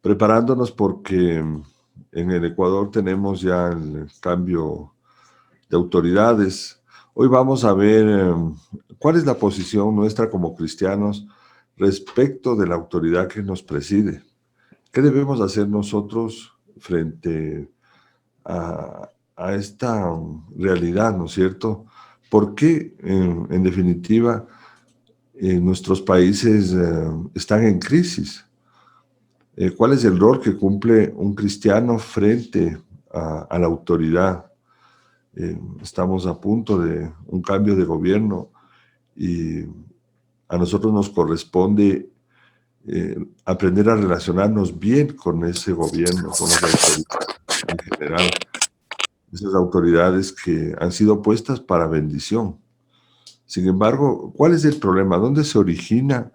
preparándonos porque en el Ecuador tenemos ya el cambio de autoridades. Hoy vamos a ver cuál es la posición nuestra como cristianos respecto de la autoridad que nos preside. ¿Qué debemos hacer nosotros frente a esta realidad, ¿no es cierto? ¿Por qué, en definitiva, nuestros países están en crisis? ¿Cuál es el rol que cumple un cristiano frente a la autoridad? Estamos a punto de un cambio de gobierno y a nosotros nos corresponde aprender a relacionarnos bien con ese gobierno, con las autoridades en general, esas autoridades que han sido puestas para bendición. Sin embargo, ¿cuál es el problema? ¿Dónde se origina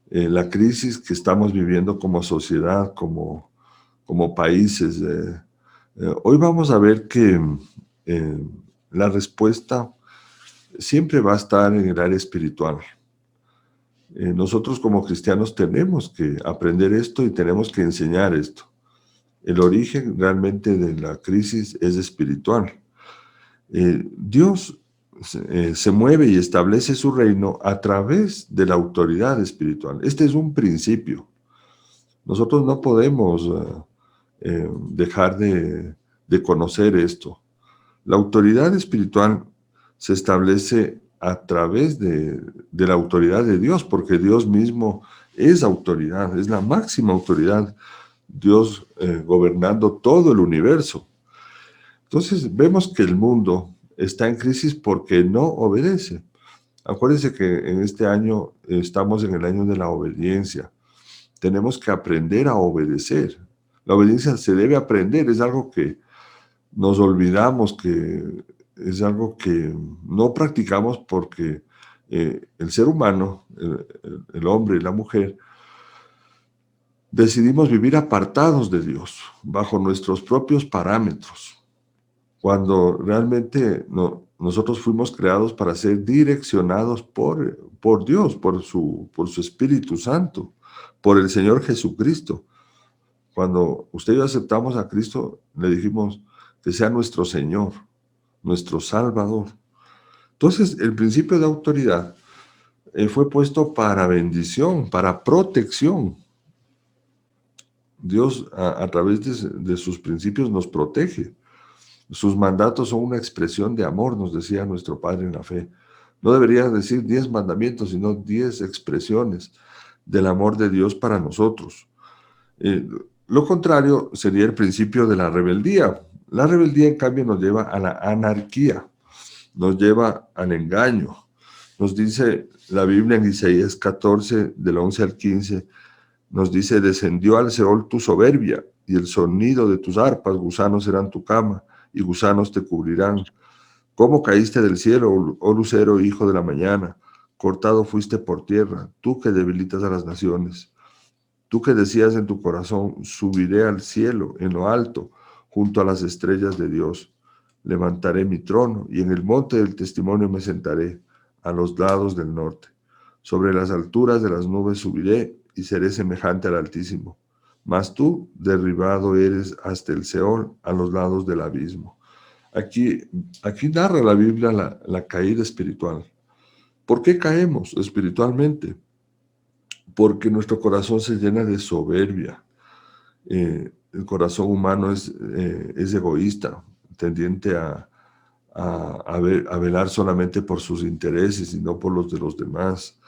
la crisis que estamos viviendo como sociedad, como países? Hoy vamos a ver que eh, la respuesta siempre va a estar en el área espiritual. Nosotros como cristianos tenemos que aprender esto y tenemos que enseñar esto. El origen realmente de la crisis es espiritual. Dios se mueve y establece su reino a través de la autoridad espiritual. Este es un principio. Nosotros no podemos dejar de conocer esto. La autoridad espiritual se establece a través de la autoridad de Dios, porque Dios mismo es autoridad, es la máxima autoridad, Dios gobernando todo el universo. Entonces vemos que el mundo está en crisis porque no obedece. Acuérdense que en este año estamos en el año de la obediencia. Tenemos que aprender a obedecer. La obediencia se debe aprender, es algo que nos olvidamos, que es algo que no practicamos porque el ser humano, el hombre y la mujer, decidimos vivir apartados de Dios, bajo nuestros propios parámetros, cuando realmente nosotros fuimos creados para ser direccionados por Dios, por su Espíritu Santo, por el Señor Jesucristo. Cuando usted y yo aceptamos a Cristo, le dijimos que sea nuestro Señor, nuestro Salvador. Entonces, el principio de autoridad fue puesto para bendición, para protección. Dios, a través de sus principios, nos protege. Sus mandatos son una expresión de amor, nos decía nuestro Padre en la fe. No debería decir 10 mandamientos, sino 10 expresiones del amor de Dios para nosotros. Lo contrario sería el principio de la rebeldía. La rebeldía, en cambio, nos lleva a la anarquía, nos lleva al engaño. Nos dice la Biblia en Isaías 14, del 11 al 15, nos dice: descendió al Seol tu soberbia, y el sonido de tus arpas, gusanos serán tu cama, y gusanos te cubrirán. ¿Cómo caíste del cielo, oh lucero, hijo de la mañana? Cortado fuiste por tierra, tú que debilitas a las naciones. Tú que decías en tu corazón: subiré al cielo, en lo alto, junto a las estrellas de Dios. Levantaré mi trono, y en el monte del testimonio me sentaré, a los lados del norte. Sobre las alturas de las nubes subiré, y seré semejante al Altísimo. Mas tú, derribado eres hasta el Seol, a los lados del abismo. Aquí narra la Biblia la caída espiritual. ¿Por qué caemos espiritualmente? Porque nuestro corazón se llena de soberbia. El corazón humano es egoísta, tendiente a velar solamente por sus intereses y no por los de los demás.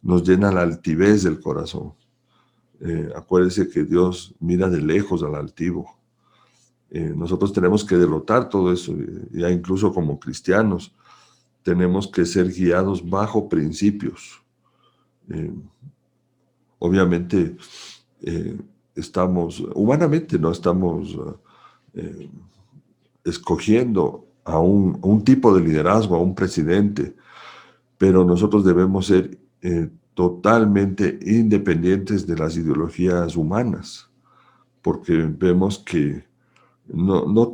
Nos llena la altivez del corazón. Acuérdese que Dios mira de lejos al altivo. Nosotros tenemos que derrotar todo eso, ya incluso como cristianos, tenemos que ser guiados bajo principios. Obviamente, humanamente no estamos eh, escogiendo a un tipo de liderazgo, a un presidente, pero nosotros debemos ser totalmente independientes de las ideologías humanas, porque vemos que no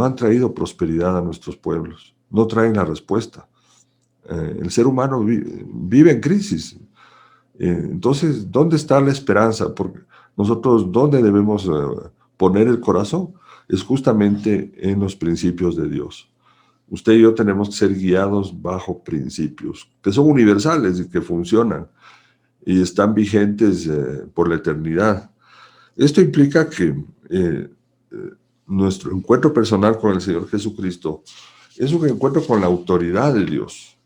han traído prosperidad a nuestros pueblos, no traen la respuesta. El ser humano vive en crisis. Entonces, ¿dónde está la esperanza? Porque Nosotros, ¿dónde debemos poner el corazón? Es justamente en los principios de Dios. Usted y yo tenemos que ser guiados bajo principios que son universales y que funcionan y están vigentes por la eternidad. Esto implica que nuestro encuentro personal con el Señor Jesucristo es un encuentro con la autoridad de Dios.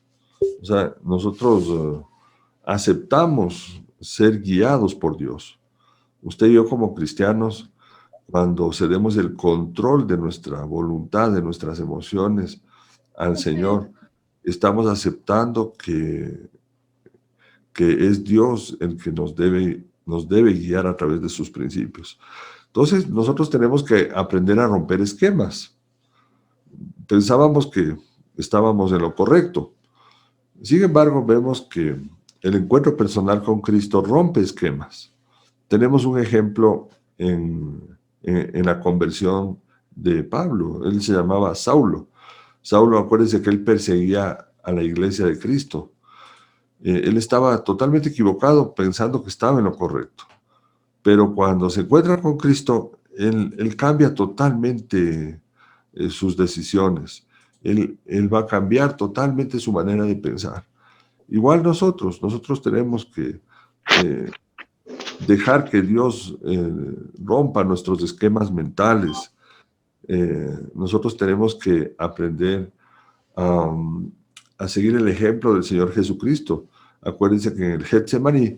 O sea, nosotros aceptamos ser guiados por Dios. Usted y yo como cristianos, cuando cedemos el control de nuestra voluntad, de nuestras emociones al Señor, estamos aceptando que es Dios el que nos debe guiar a través de sus principios. Entonces, nosotros tenemos que aprender a romper esquemas. Pensábamos que estábamos en lo correcto. Sin embargo, vemos que el encuentro personal con Cristo rompe esquemas. Tenemos un ejemplo en la conversión de Pablo. Él se llamaba Saulo. Saulo, acuérdense que él perseguía a la iglesia de Cristo. Él estaba totalmente equivocado pensando que estaba en lo correcto. Pero cuando se encuentra con Cristo, él cambia totalmente sus decisiones. Él va a cambiar totalmente su manera de pensar. Igual nosotros tenemos que dejar que Dios rompa nuestros esquemas mentales. Nosotros tenemos que aprender a seguir el ejemplo del Señor Jesucristo. Acuérdense que en el Getsemaní,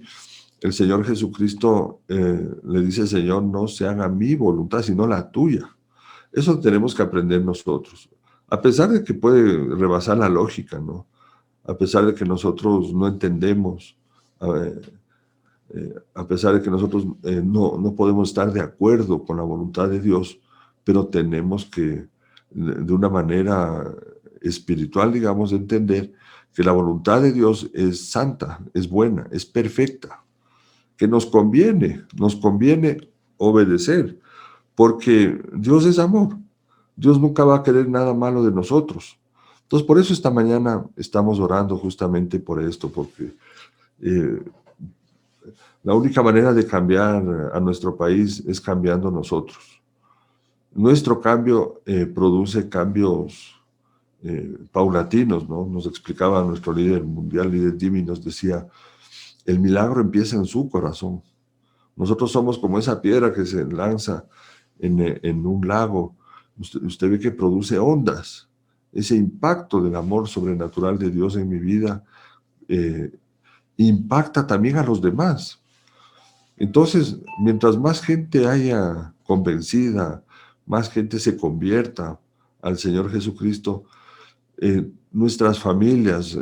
el Señor Jesucristo le dice al Señor, no se haga mi voluntad, sino la tuya. Eso tenemos que aprender nosotros. A pesar de que puede rebasar la lógica, ¿no? A pesar de que nosotros no entendemos, a pesar de que nosotros no podemos estar de acuerdo con la voluntad de Dios, pero tenemos que, de una manera espiritual, digamos, entender que la voluntad de Dios es santa, es buena, es perfecta, que nos conviene obedecer, porque Dios es amor. Dios nunca va a querer nada malo de nosotros. Entonces, por eso esta mañana estamos orando justamente por esto, porque la única manera de cambiar a nuestro país es cambiando nosotros. Nuestro cambio produce cambios paulatinos, ¿no? Nos explicaba nuestro líder mundial, líder Jimmy, nos decía, el milagro empieza en su corazón. Nosotros somos como esa piedra que se lanza en un lago. Usted ve que produce ondas. Ese impacto del amor sobrenatural de Dios en mi vida impacta también a los demás. Entonces, mientras más gente haya convencida, más gente se convierta al Señor Jesucristo, nuestras familias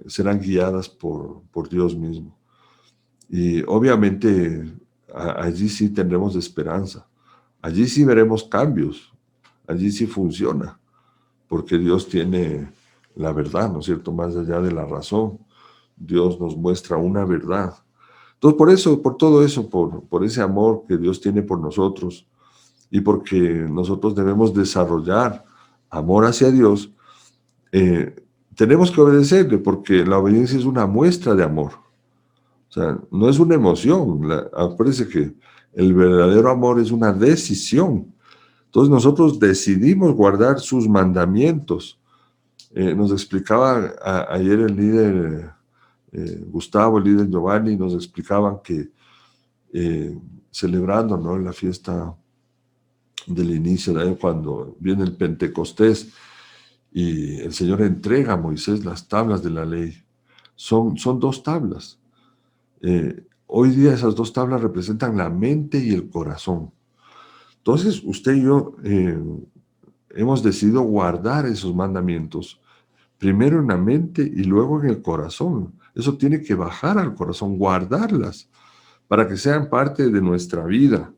serán guiadas por Dios mismo. Y obviamente allí sí tendremos esperanza. Allí sí veremos cambios. Allí sí funciona. Porque Dios tiene la verdad, ¿no es cierto? Más allá de la razón. Dios nos muestra una verdad. Entonces, por eso, por todo eso, por ese amor que Dios tiene por nosotros y porque nosotros debemos desarrollar amor hacia Dios, tenemos que obedecerle porque la obediencia es una muestra de amor. O sea, no es una emoción. Acuérdense que el verdadero amor es una decisión. Entonces nosotros decidimos guardar sus mandamientos. Nos explicaba ayer el líder Gustavo, el líder Giovanni, nos explicaban que celebrando, ¿no?, la fiesta del inicio, de cuando viene el Pentecostés y el Señor entrega a Moisés las tablas de la ley. Son dos tablas. Hoy día esas dos tablas representan la mente y el corazón. Entonces, usted y yo hemos decidido guardar esos mandamientos, primero en la mente y luego en el corazón. Eso tiene que bajar al corazón, guardarlas, para que sean parte de nuestra vida.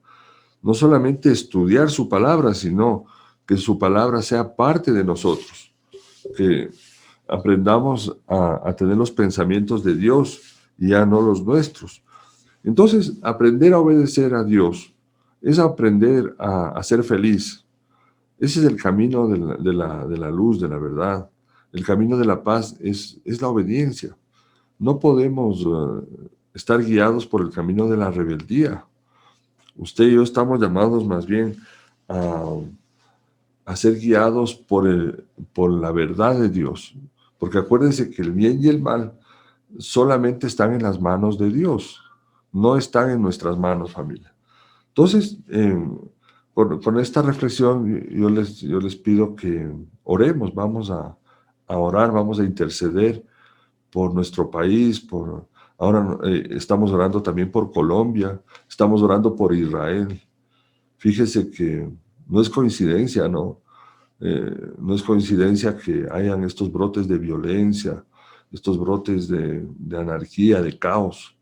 No solamente estudiar su palabra, sino que su palabra sea parte de nosotros. Que aprendamos a tener los pensamientos de Dios y ya no los nuestros. Entonces, aprender a obedecer a Dios es aprender a ser feliz. Ese es el camino de la luz, de la verdad. El camino de la paz es la obediencia. No podemos estar guiados por el camino de la rebeldía. Usted y yo estamos llamados más bien a ser guiados por la verdad de Dios. Porque acuérdense que el bien y el mal solamente están en las manos de Dios, no están en nuestras manos, familia. Entonces, con esta reflexión, yo les pido que oremos, vamos a orar, vamos a interceder por nuestro país, ahora estamos orando también por Colombia, estamos orando por Israel. Fíjese que no es coincidencia, ¿no? No es coincidencia que hayan estos brotes de violencia, estos brotes de anarquía, de caos.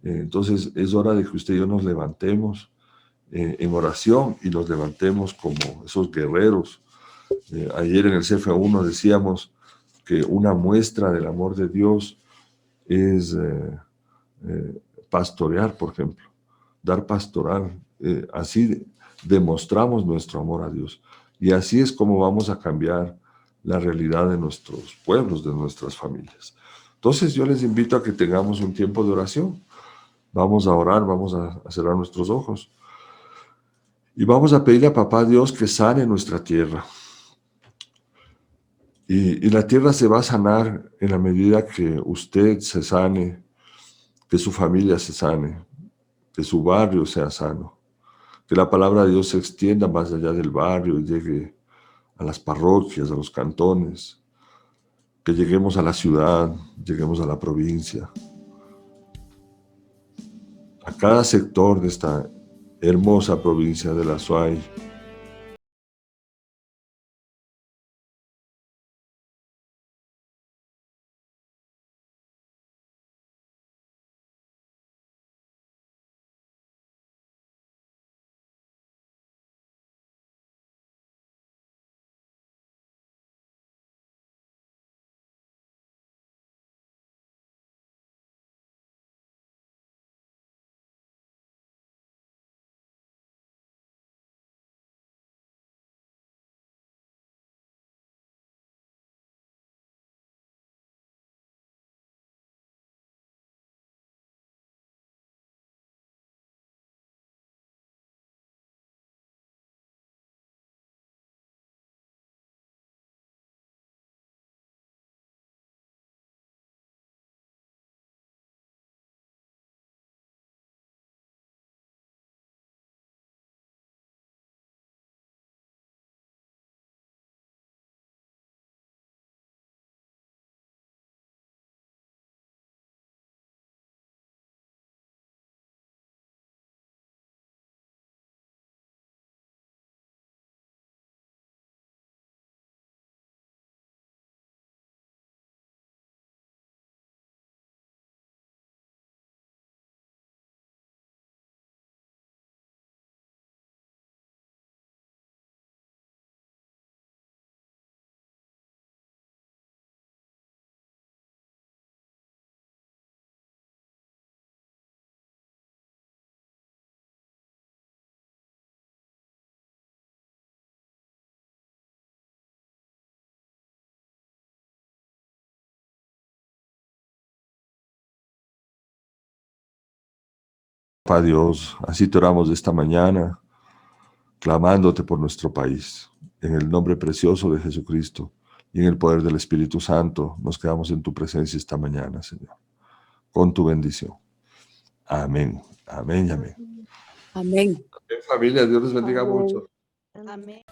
Entonces es hora de que usted y yo nos levantemos en oración y nos levantemos como esos guerreros. Ayer en el CF1 decíamos que una muestra del amor de Dios es pastorear, por ejemplo, dar pastoral. Así demostramos nuestro amor a Dios. Y así es como vamos a cambiar la realidad de nuestros pueblos, de nuestras familias. Entonces yo les invito a que tengamos un tiempo de oración. Vamos a orar, vamos a cerrar nuestros ojos. Y vamos a pedirle a Papá Dios que sane nuestra tierra. Y la tierra se va a sanar en la medida que usted se sane, que su familia se sane, que su barrio sea sano, que la palabra de Dios se extienda más allá del barrio y llegue a las parroquias, a los cantones, que lleguemos a la ciudad, lleguemos a la provincia, a cada sector de esta hermosa provincia de la Suay. Papá Dios, así te oramos esta mañana, clamándote por nuestro país. En el nombre precioso de Jesucristo y en el poder del Espíritu Santo, nos quedamos en tu presencia esta mañana, Señor, con tu bendición. Amén, amén y amén. Amén. Familia, Dios les bendiga mucho. Amén.